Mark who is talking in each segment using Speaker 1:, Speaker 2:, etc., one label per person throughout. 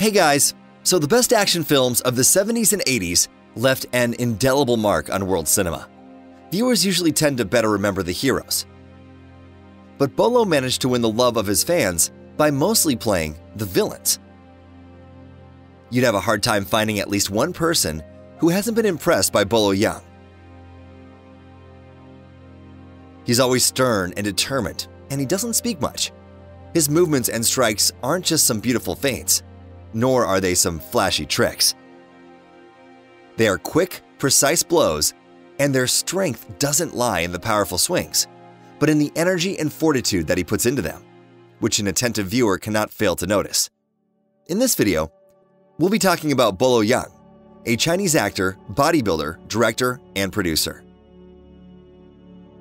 Speaker 1: Hey guys, so the best action films of the 70s and 80s left an indelible mark on world cinema. Viewers usually tend to better remember the heroes. But Bolo managed to win the love of his fans by mostly playing the villains. You'd have a hard time finding at least one person who hasn't been impressed by Bolo Yeung. He's always stern and determined, and he doesn't speak much. His movements and strikes aren't just some beautiful feints, nor are they some flashy tricks. They are quick, precise blows, and their strength doesn't lie in the powerful swings, but in the energy and fortitude that he puts into them, which an attentive viewer cannot fail to notice. In this video, we'll be talking about Bolo Yeung, a Chinese actor, bodybuilder, director, and producer.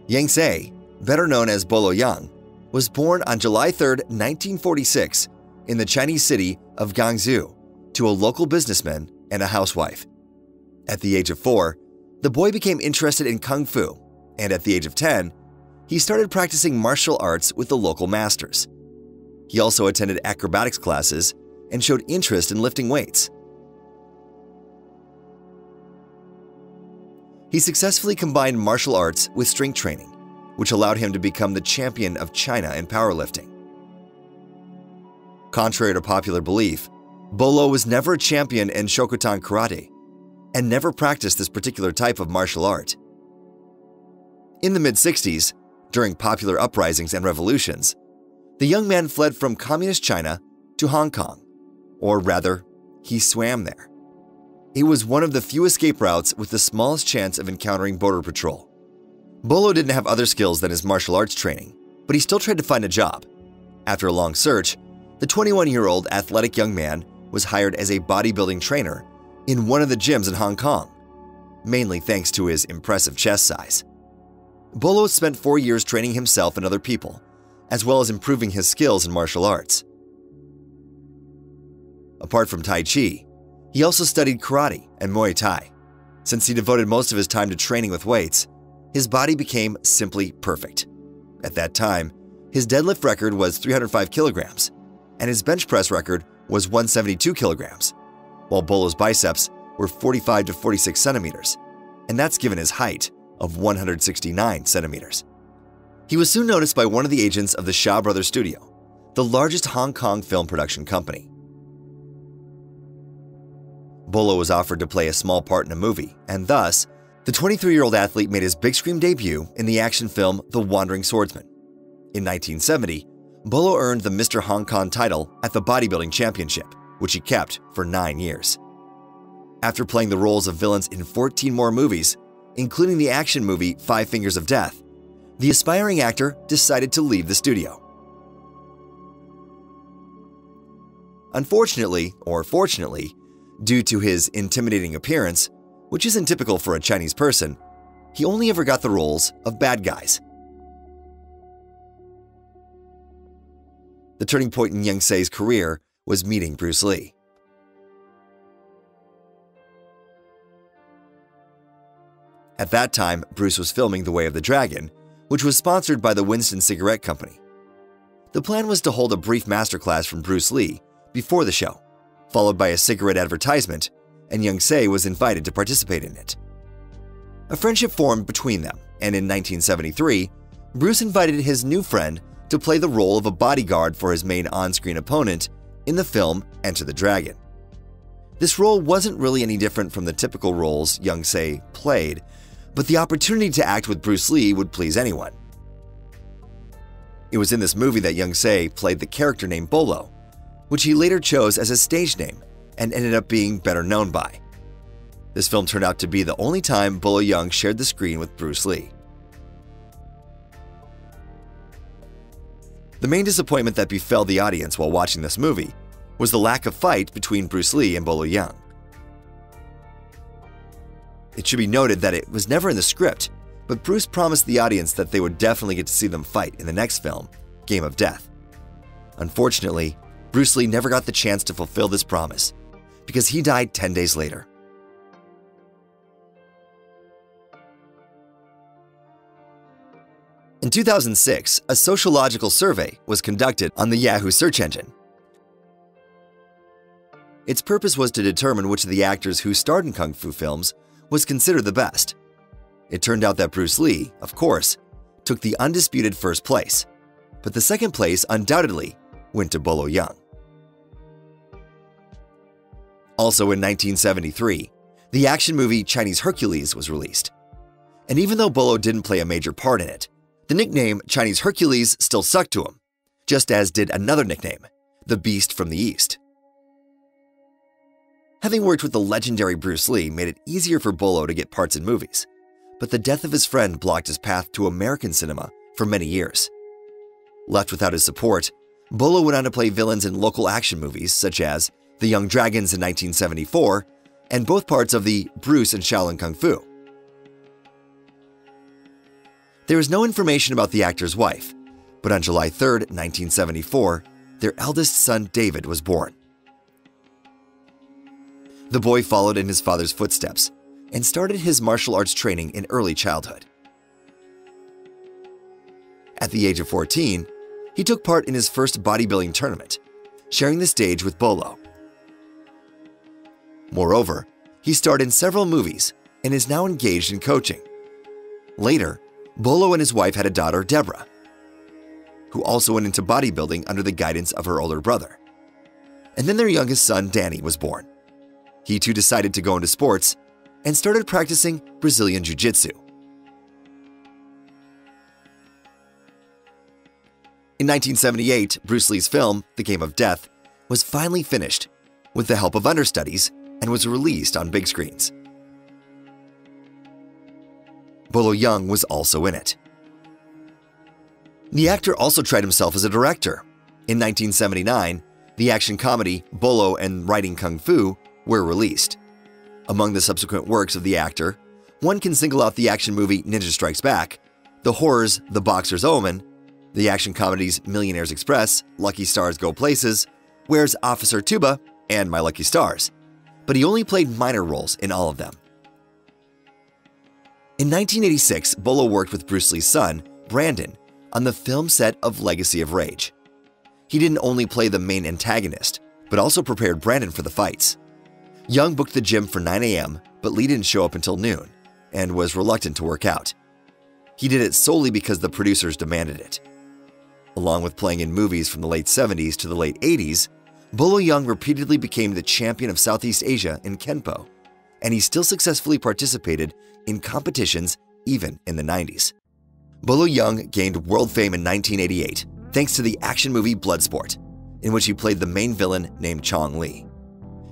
Speaker 1: Yeung, better known as Bolo Yeung, was born on July 3, 1946, in the Chinese city of Guangzhou to a local businessman and a housewife. At the age of 4, the boy became interested in Kung Fu, and at the age of 10, he started practicing martial arts with the local masters. He also attended acrobatics classes and showed interest in lifting weights. He successfully combined martial arts with strength training, which allowed him to become the champion of China in powerlifting. Contrary to popular belief, Bolo was never a champion in Shokutan karate and never practiced this particular type of martial art. In the mid-60s, during popular uprisings and revolutions, the young man fled from communist China to Hong Kong, or rather, he swam there. It was one of the few escape routes with the smallest chance of encountering border patrol. Bolo didn't have other skills than his martial arts training, but he still tried to find a job. After a long search, the 21-year-old athletic young man was hired as a bodybuilding trainer in one of the gyms in Hong Kong, mainly thanks to his impressive chest size. Bolo spent 4 years training himself and other people, as well as improving his skills in martial arts. Apart from Tai Chi, he also studied karate and Muay Thai. Since he devoted most of his time to training with weights, his body became simply perfect. At that time, his deadlift record was 305 kilograms, and his bench press record was 172 kilograms, while Bolo's biceps were 45 to 46 centimeters, and that's given his height of 169 centimeters. He was soon noticed by one of the agents of the Shaw Brothers Studio, the largest Hong Kong film production company. Bolo was offered to play a small part in a movie, and thus, the 23-year-old athlete made his big-screen debut in the action film The Wandering Swordsman. In 1970, Bolo earned the Mr. Hong Kong title at the Bodybuilding Championship, which he kept for 9 years. After playing the roles of villains in 14 more movies, including the action movie 5 Fingers of Death, the aspiring actor decided to leave the studio. Unfortunately, or fortunately, due to his intimidating appearance, which isn't typical for a Chinese person, he only ever got the roles of bad guys. The turning point in Yeung's career was meeting Bruce Lee. At that time, Bruce was filming The Way of the Dragon, which was sponsored by the Winston Cigarette Company. The plan was to hold a brief masterclass from Bruce Lee before the show, followed by a cigarette advertisement, and Yeung was invited to participate in it. A friendship formed between them, and in 1973, Bruce invited his new friend to play the role of a bodyguard for his main on-screen opponent in the film Enter the Dragon. This role wasn't really any different from the typical roles Yeung played, but the opportunity to act with Bruce Lee would please anyone. It was in this movie that Yeung played the character named Bolo, which he later chose as his stage name and ended up being better known by. This film turned out to be the only time Bolo Yeung shared the screen with Bruce Lee. The main disappointment that befell the audience while watching this movie was the lack of fight between Bruce Lee and Bolo Yeung. It should be noted that it was never in the script, but Bruce promised the audience that they would definitely get to see them fight in the next film, Game of Death. Unfortunately, Bruce Lee never got the chance to fulfill this promise because he died 10 days later. In 2006, a sociological survey was conducted on the Yahoo search engine. Its purpose was to determine which of the actors who starred in kung fu films was considered the best. It turned out that Bruce Lee, of course, took the undisputed first place, but the second place undoubtedly went to Bolo Yeung. Also in 1973, the action movie Chinese Hercules was released. And even though Bolo didn't play a major part in it, the nickname Chinese Hercules still stuck to him, just as did another nickname, the Beast from the East. Having worked with the legendary Bruce Lee made it easier for Bolo to get parts in movies, but the death of his friend blocked his path to American cinema for many years. Left without his support, Bolo went on to play villains in local action movies such as The Young Dragons in 1974 and both parts of the Bruce and Shaolin Kung Fu. There is no information about the actor's wife, but on July 3, 1974, their eldest son David was born. The boy followed in his father's footsteps and started his martial arts training in early childhood. At the age of 14, he took part in his first bodybuilding tournament, sharing the stage with Bolo. Moreover, he starred in several movies and is now engaged in coaching. Later, Bolo and his wife had a daughter, Deborah, who also went into bodybuilding under the guidance of her older brother. And then their youngest son, Danny, was born. He too decided to go into sports and started practicing Brazilian Jiu-Jitsu. In 1978, Bruce Lee's film, The Game of Death, was finally finished with the help of understudies and was released on big screens. Bolo Yeung was also in it. The actor also tried himself as a director. In 1979, the action comedy Bolo and Writing Kung Fu were released. Among the subsequent works of the actor, one can single out the action movie Ninja Strikes Back, the horrors The Boxer's Omen, the action comedies Millionaire's Express, Lucky Stars Go Places, Where's Officer Tuba, and My Lucky Stars, but he only played minor roles in all of them. In 1986, Bolo worked with Bruce Lee's son, Brandon, on the film set of Legacy of Rage. He didn't only play the main antagonist, but also prepared Brandon for the fights. Yeung booked the gym for 9 a.m., but Lee didn't show up until noon and was reluctant to work out. He did it solely because the producers demanded it. Along with playing in movies from the late 70s to the late 80s, Bolo Yeung repeatedly became the champion of Southeast Asia in Kenpo, and he still successfully participated in competitions even in the 90s. Bolo Yeung gained world fame in 1988 thanks to the action movie Bloodsport, in which he played the main villain named Chong Li.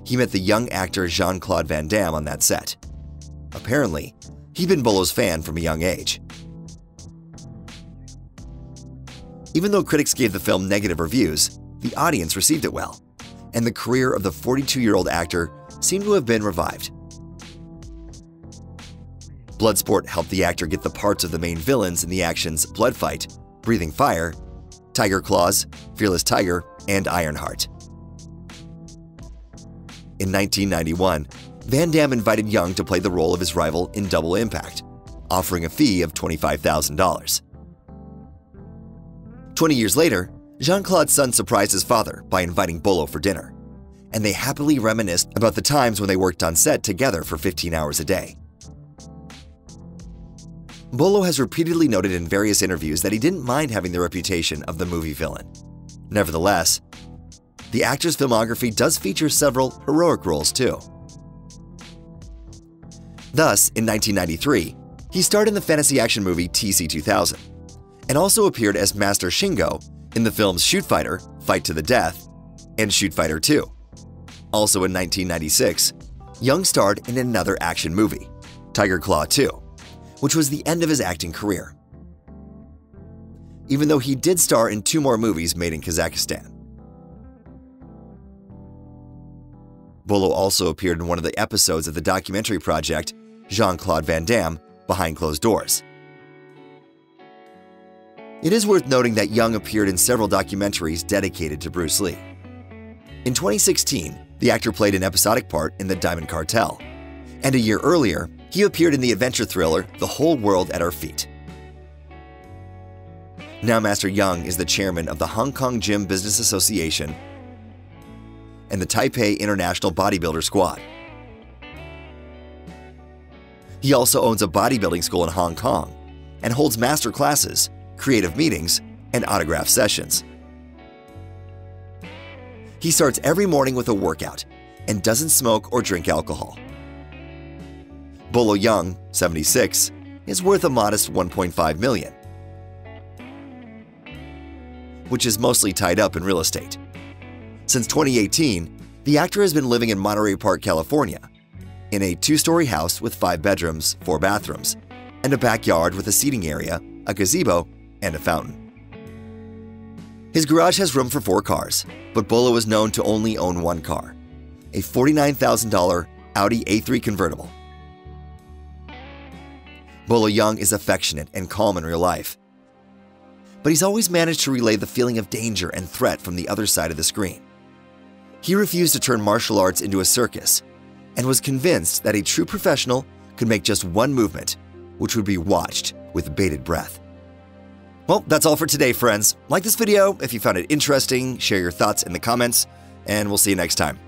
Speaker 1: He met the young actor Jean-Claude Van Damme on that set. Apparently, he'd been Bolo's fan from a young age. Even though critics gave the film negative reviews, the audience received it well, and the career of the 42-year-old actor seemed to have been revived. Bloodsport helped the actor get the parts of the main villains in the actions Blood Fight, Breathing Fire, Tiger Claws, Fearless Tiger, and Ironheart. In 1991, Van Damme invited Yeung to play the role of his rival in Double Impact, offering a fee of $25,000. 20 years later, Jean-Claude's son surprised his father by inviting Bolo for dinner, and they happily reminisced about the times when they worked on set together for 15 hours a day. Bolo has repeatedly noted in various interviews that he didn't mind having the reputation of the movie villain. Nevertheless, the actor's filmography does feature several heroic roles too. Thus, in 1993, he starred in the fantasy action movie TC-2000, and also appeared as Master Shingo in the films Shoot Fighter, Fight to the Death, and Shoot Fighter 2. Also in 1996, Yeung starred in another action movie, Tiger Claw 2, which was the end of his acting career, even though he did star in 2 more movies made in Kazakhstan. Bolo also appeared in one of the episodes of the documentary project Jean-Claude Van Damme Behind Closed Doors. It is worth noting that Yeung appeared in several documentaries dedicated to Bruce Lee. In 2016, the actor played an episodic part in The Diamond Cartel, and a year earlier, he appeared in the adventure thriller The Whole World at Our Feet. Now Master Yeung is the chairman of the Hong Kong Gym Business Association and the Taipei International Bodybuilder Squad. He also owns a bodybuilding school in Hong Kong and holds master classes, creative meetings, and autograph sessions. He starts every morning with a workout and doesn't smoke or drink alcohol. Bolo Yeung, 76, is worth a modest $1.5 million, which is mostly tied up in real estate. Since 2018, the actor has been living in Monterey Park, California, in a 2-story house with 5 bedrooms, 4 bathrooms, and a backyard with a seating area, a gazebo, and a fountain. His garage has room for 4 cars, but Bolo is known to only own 1 car, a $49,000 Audi A3 convertible. Bolo Yeung is affectionate and calm in real life, but he's always managed to relay the feeling of danger and threat from the other side of the screen. He refused to turn martial arts into a circus and was convinced that a true professional could make just one movement, which would be watched with bated breath. Well, that's all for today, friends. Like this video if you found it interesting, share your thoughts in the comments, and we'll see you next time.